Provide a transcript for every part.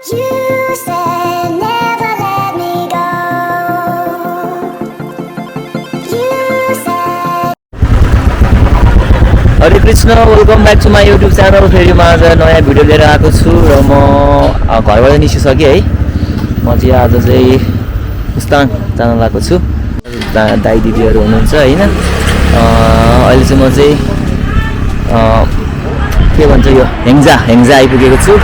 You said never let me go. You said. Hare Krishna welcome back to my YouTube channel. फेरि म आज नयाँ video लिएर आएको छु र म घरबाट निस्किसकेँ है। म चाहिँ आज चाहिँ मुस्ताङ जान लागेको छु। दाइ दिदीहरू हुनुहुन्छ होइन। अहिले चाहिँ म चाहिँ के भन्छ यो हेङ्जा आइपुगेको छु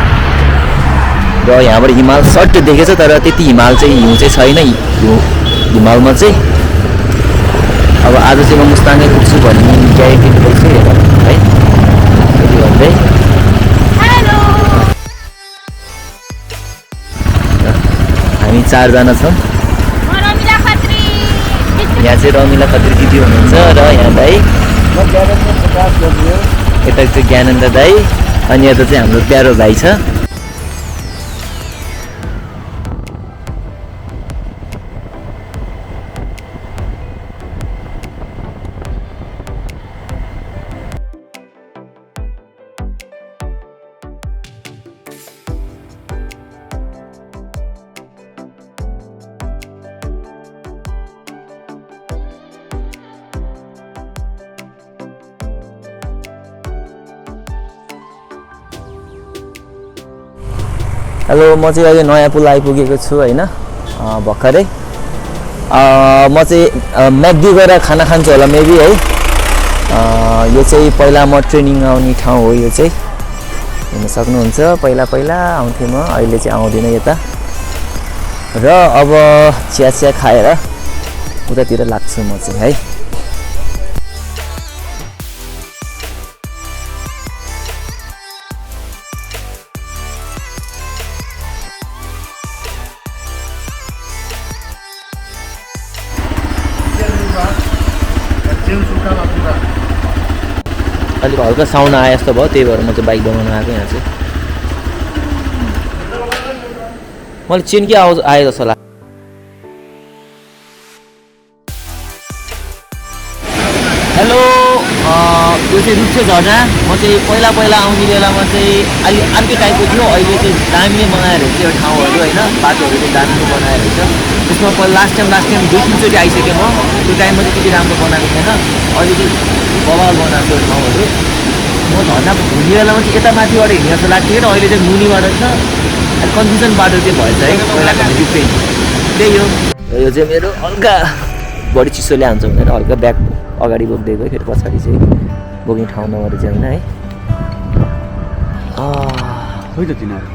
र यहाँबाट हिमाल सर्ट देखेछ, तर त्यति हिमाल चाहिँ हिउँ चाहिँ छैन हिमालमा चाहिँ। अब आज चाहिँ म मुस्ताङै पुग्छु भन्ने ग्यारेन्टी दिएको छु है। त्यति भन्दै हामी 4 जना छौँ। यहाँ चाहिँ रमिला खत्री दिदी हुनुहुन्छ र यहाँ दाइ, यता चाहिँ ज्ञानन्द दाइ, अनि यता चाहिँ हाम्रो प्यारो भाइ छ। हेलो, म चाहिँ अहिले नयाँ पुल आइपुगेको छु होइन, भर्खरै। म चाहिँ म्याकडी गएर खाना खान्छु होला मेबी है। यो चाहिँ पहिला म ट्रेनिङ आउने ठाउँ हो। यो चाहिँ हेर्न सक्नुहुन्छ, पहिला आउँथेँ म, अहिले चाहिँ आउँदिनँ यता। र अब चिया खाएर उतातिर लाग्छु म चाहिँ है। अलिक हल्का साउन्ड आए जस्तो भयो, त्यही भएर म चाहिँ बाइक बनाउन आएको यहाँ चाहिँ। मैले चेन के आए जस्तो लाग्छ। हेलो, यो चाहिँ रुप्चे झरना। म चाहिँ पहिला आउने बेलामा चाहिँ अलि अर्कै टाइपको थियो, अहिले चाहिँ दामी नै बनाएर रहेछ यो ठाउँहरू होइन। बाटोहरू चाहिँ दामी नै बनाएर रहेछ। त्यसमा पहिला लास्ट टाइम 2-3 चोटि आइसकेँ म। त्यो टाइममा चाहिँ त्यति राम्रो बनाएको थिएन, अहिले चाहिँ बवाल बनाएको यो ठाउँहरू। म झर्ना हुने बेलामा चाहिँ यता माथिबाट हिँड्ने जस्तो लाग्थ्यो र अहिले चाहिँ मुनिबाट छ। अलिक कन्फ्युजन बाटो चाहिँ भएछ है, पहिलाको डिफ्रेन्ट त्यही हो। यो चाहिँ मेरो हल्का बढी चिसो ल्याउँछ भनेर हल्का ब्याग अगाडि बोक्दै गयो, फेरि पछाडि चाहिँ बोक्ने ठाउँ नभएर चाहिँ होइन है। खोइ त तिनीहरू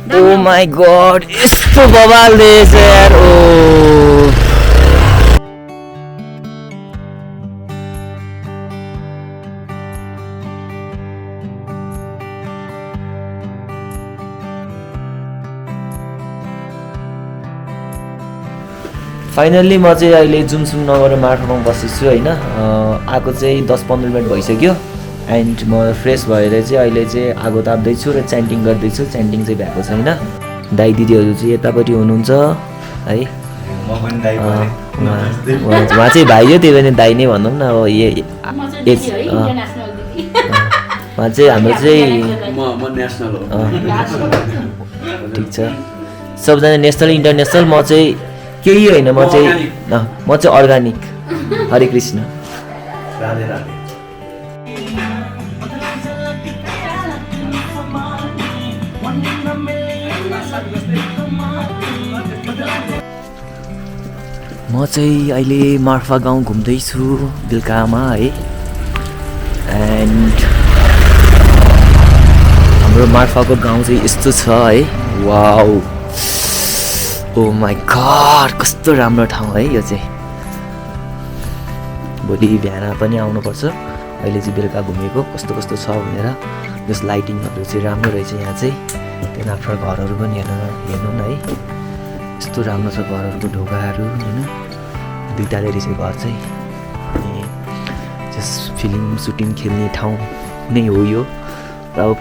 ओ माई गॉड, यस्तो बवाल रहेछ यार। ओ फाइनल्ली म चाहिँ अहिले जुमसुम नगर मार्फतमा बसेको छु होइन। आएको चाहिँ 10-15 मिनट भइसक्यो। एन्ड म फ्रेस भएर चाहिँ अहिले चाहिँ आगो ताप्दैछु र च्यान्टिङ गर्दैछु। च्यान्टिङ चाहिँ भएको छैन। दाइ दिदीहरू चाहिँ यतापट्टि हुनुहुन्छ है। उहाँ चाहिँ भाइ हो, त्यही भएर दाइ नै भनौँ न। अब उहाँ चाहिँ हाम्रो चाहिँ ठिक छ, सबजना नेसनल इन्टरनेसनल। म चाहिँ केही होइन, म चाहिँ अर्ग्यानिक। हरे कृष्ण। राधे राधे। म चाहिँ अहिले मार्फा गाउँ घुम्दैछु बेलुकामा है। एन्ड हाम्रो मार्फाको गाउँ चाहिँ यस्तो छ है। वाउ, ओ माई गॉड, कस्तो राम्रो ठाउँ है यो चाहिँ। भोलि बिहान पनि आउनुपर्छ। अहिले चाहिँ बेलुका घुमेको कस्तो छ भनेर। जस लाइटिङहरू चाहिँ राम्रो रहेछ यहाँ चाहिँ। त्यहाँ मात्र घरहरू पनि हेर्नु न है, यस्तो राम्रो छ घरहरूको ढोकाहरू होइन। दुईटाले रहेछ घर चाहिँ। जस फिल्म सुटिङ खेल्ने ठाउँ नै हो यो। र अब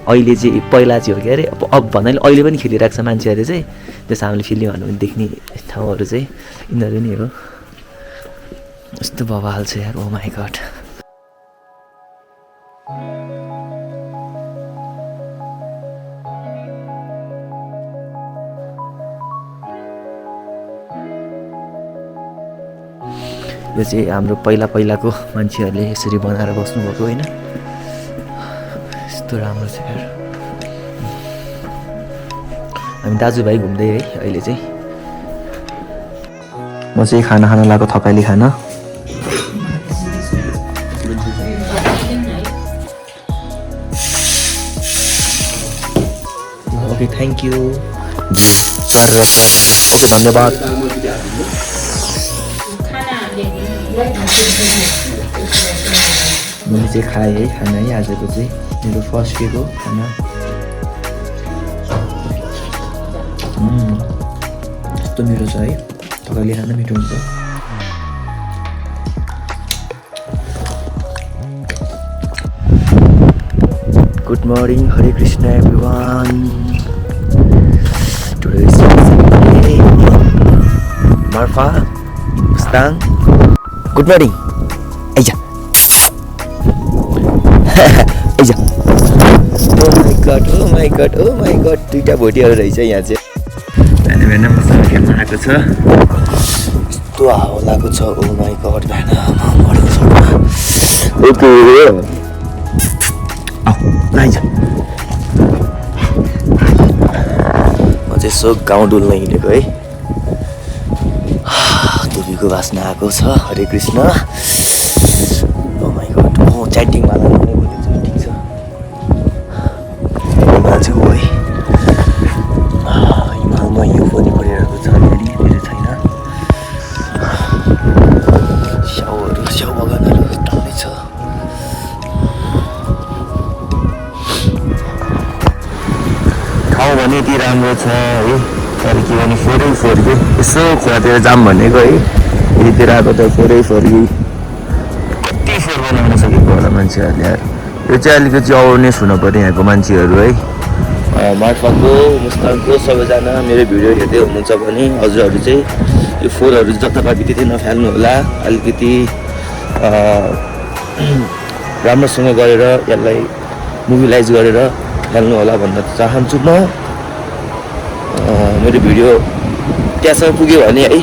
अहिले चाहिँ पहिला चाहिँ हो क्या अरे अब भन्नाले अहिले पनि खेलिरहेको छ मान्छेहरूले चाहिँ जस्तो हामीले फिल्महरू पनि देख्ने ठाउँहरू चाहिँ यिनीहरू नै हो यस्तो बवाल छ यार ओ माई गड यो चाहिँ हाम्रो पहिलाको मान्छेहरूले यसरी बनाएर बस्नुभएको होइन यस्तो राम्रो छ यार हामी दाजुभाइ घुम्दै है अहिले चाहिँ म चाहिँ खाना खान लागेको थकाली खाना ओके थ्याङ्क यू ओके धन्यवाद मैले चाहिँ खाएँ है खाना है आजको चाहिँ मेरो फर्स्ट डेको खाना यस्तो मिठो छ है तपाईँले खाना मिठो हुन्छ good morning Hare Krishna everyone today is Marpha Mustang good morning आइजा आइजा ओ माई गड दुईवटा भोटिहरू रहेछ यहाँ चाहिँ बिहान बिहान मसँग खेल्न आएको छ यस्तो हावा लागेको छ ओ माई गड बिहान मरेको छ ओके आइजा म चाहिँ यसो गाउँ डुल्न हिँडेको है धुबीको बास्ना आएको छ हरे कृष्ण ओ माई गड च्याटिङवाला ठिक छ हिमाल चाहिँ हो है हिमालमा यो पनि परिरहेको छ अलिअलि धेरै छैन स्याउ बगानहरू टन्नै छ ठाउँ भने यति राम्रो छ है तर के भने फोरै फोर के यसो खोलातिर जाम भनेको है यतितिर आएको त फोरै फोर कि कति फोर बनाउन सकेको होला मान्छेहरूले यार यो चाहिँ अलिकति अवेरनेस हुनु पऱ्यो यहाँको मान्छेहरू है मार्फाको मुस्ताङको सबैजना मेरो भिडियो हेर्दै हुनुहुन्छ भने हजुरहरू चाहिँ यो फोहोरहरू जताभावी त्यति नफाल्नु होला अलिकति राम्रोसँग गरेर यसलाई मोबिलाइज गरेर फाल्नु होला भन्न चाहन्छु म मेरो भिडियो त्यहाँसम्म पुग्यो भने है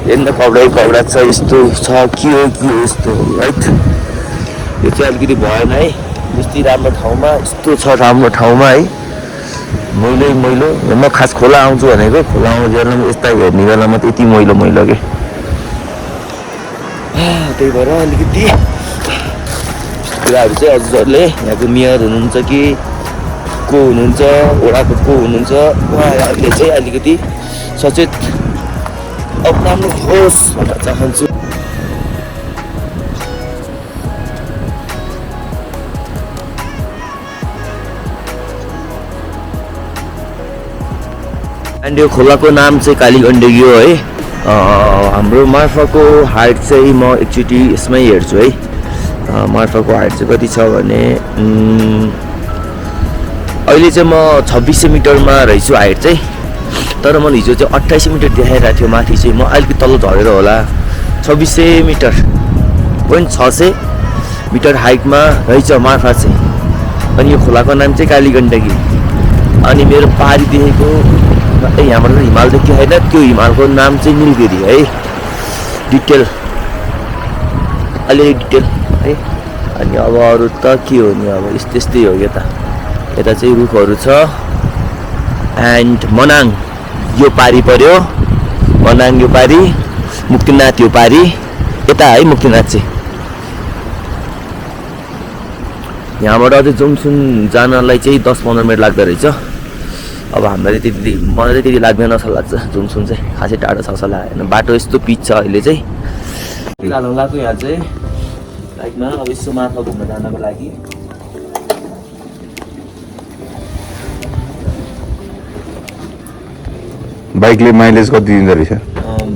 हेर्न कपडा छ यस्तो छ के हो यस्तो राइट यो चाहिँ अलिकति भएन है यस्तै राम्रो ठाउँमा यस्तो छ राम्रो ठाउँमा है मैलो म खास खोला आउँछु भनेको खोला आउने बेलामा यस्ता हेर्ने बेलामा त यति मैलो के त्यही भएर अलिकति कुराहरू चाहिँ हजुरहरूले यहाँको मेयर हुनुहुन्छ कि को हुनुहुन्छ वडाको को हुनुहुन्छ उहाँहरूले चाहिँ अलिकति सचेत अपनाउनुहोस् भन्न चाहन्छु एन्ड यो खोलाको नाम चाहिँ कालीगण्डकी हो है हाम्रो मार्फाको हाइट चाहिँ म एकचोटि यसमै हेर्छु है मार्फाको हाइट चाहिँ कति छ भने अहिले चाहिँ म 2600 मिटरमा रहेछु हाइट चाहिँ तर मैले हिजो चाहिँ 2800 मिटर देखाइरहेको थियो माथि चाहिँ म अलिकति तल झरेर होला 2600 मिटर 600 मिटर हाइटमा रहेछ मार्फा चाहिँ अनि यो खोलाको नाम चाहिँ कालीगण्डकी अनि मेरो पारी देखेको यहाँबाट हिमाल देखियो होइन त्यो हिमालको नाम चाहिँ निलगिरी है डिटेल अलिअलि डिटेल है अनि अब अरू त के हो नि अब यस्तै हो यता चाहिँ रुखहरू छ एन्ड मनाङ यो पारी पर्यो मनाङ यो पारी मुक्तिनाथ यो पारी यता है मुक्तिनाथ चाहिँ यहाँबाट अझै जोङसुन जानलाई चाहिँ 10-15 मिनट लाग्दो रहेछ अब हामीलाई त्यति मलाई चाहिँ त्यति लाग्दैन जस्तो लाग्छ जोङसुन चाहिँ खासै टाढो छ जस्तो लागेन बाटो यस्तो पिच छ अहिले चाहिँ कालोङलाको यहाँ चाहिँ बाइकमा अब यसो मार्फा घुम्न जानको लागि बाइकले माइलेज कति दिँदो रहेछ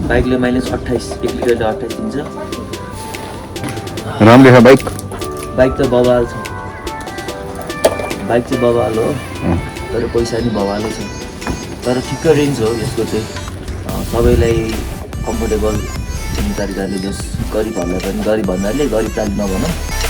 बाइकले माइलेज 28 1 लिटरले 28 दिन्छ राम्रो छ बाइक त बबाल छ बाइक चाहिँ बवाल हो तर पैसा नि बवालै छ तर ठिक्क रेन्ज हो यसको चाहिँ सबैलाई कम्फोर्टेबल जुन तरिकाले जस गरिबहरूलाई पनि गरिब भन्नाले गरिब तालिम नभनौँ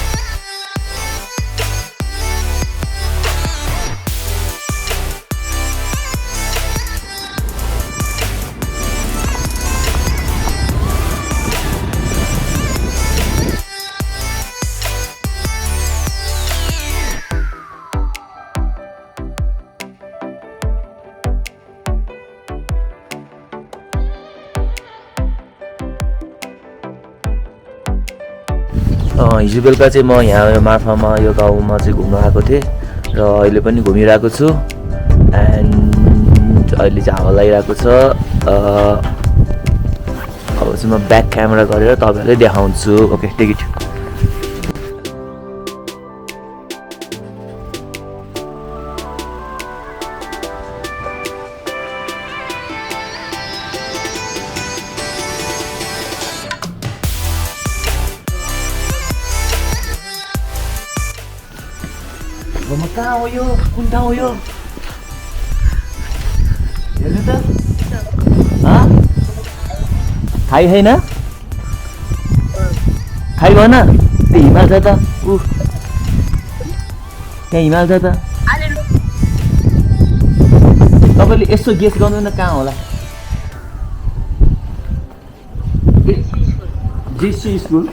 हिजो बेलुका चाहिँ म यहाँ मार्फामा यो गाउँमा चाहिँ घुम्न आएको थिएँ र अहिले पनि घुमिरहेको छु एन्ड अहिले चाहिँ हावा लागिरहेको छ अब चाहिँ म ब्याक क्यामेरा गरेर तपाईँहरूलाई देखाउँछु ओके टेक इट म कहाँ हो यो कुन ठाउँ हो यो हेर्नु त खाइ छैन खाइ भन हिमाल छ त ऊ त्यहाँ हिमाल छ त तपाईँले यसो गेस गर्नु न कहाँ होला जेसी स्कुल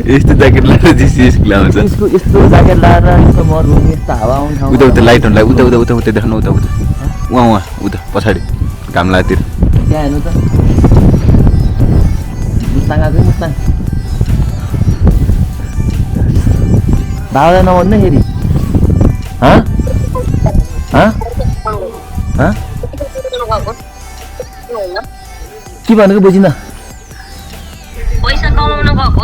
यस्तो ज्याकेट लगाएर जिसी स्कुल आउँछ यस्तो ज्याकेट लगाएर यस्तो मरुभूमि यस्तो हावा आउने ठाउँ उता लाइटहरूलाई उता देख्नु उता उहाँ उता पछाडि घाम लागतिर त्यहाँ हेर्नु त मुस्ताङ आएको मुस्ताङ बाबालाई नभन्नु फेरि के भनेको बुझिन पैसा कमाउन गएको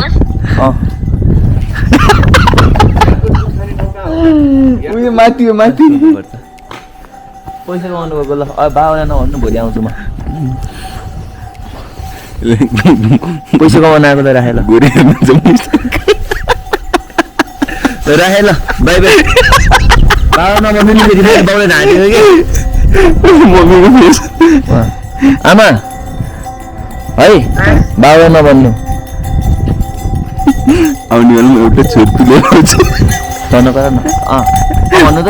उयो माथि पैसा कमाउनु गएको ल बाबालाई नभन्नु भोलि आउँछु म पैसा कमाउनु आएको ल राखेँ ल राखेँ ल बाई बाई बाबा नभन्नु नि फेरि बाउले ढाँटेको कि आमा है बाबा नभन्नु आउने बेलामा एउटा छोरी लिएर आउँछु भन्न गर न भन्नु त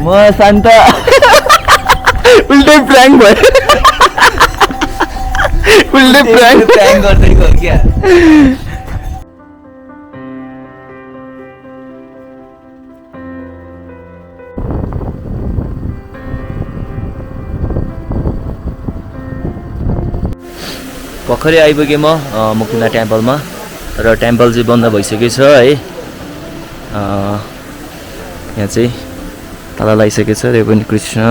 म शान्त उल्टै प्र्याङ्क भयो उल्टै प्र्याङ्क गर्दै गयो क्या भर्खरै आइपुगेँ म मुकुन्दा टेम्पलमा र टेम्पल चाहिँ बन्द भइसकेको छ है यहाँ चाहिँ ताला लगाइसकेको छ यो पनि Krishna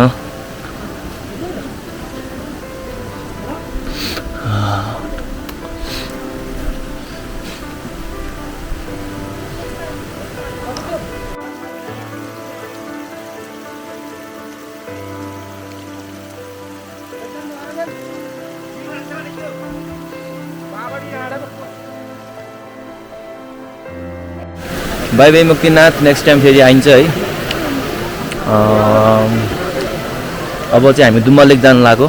by by Muktinath next time फेरि आइन्छ है अब चाहिँ हामी दुम्बा लेक जानु लाग्यो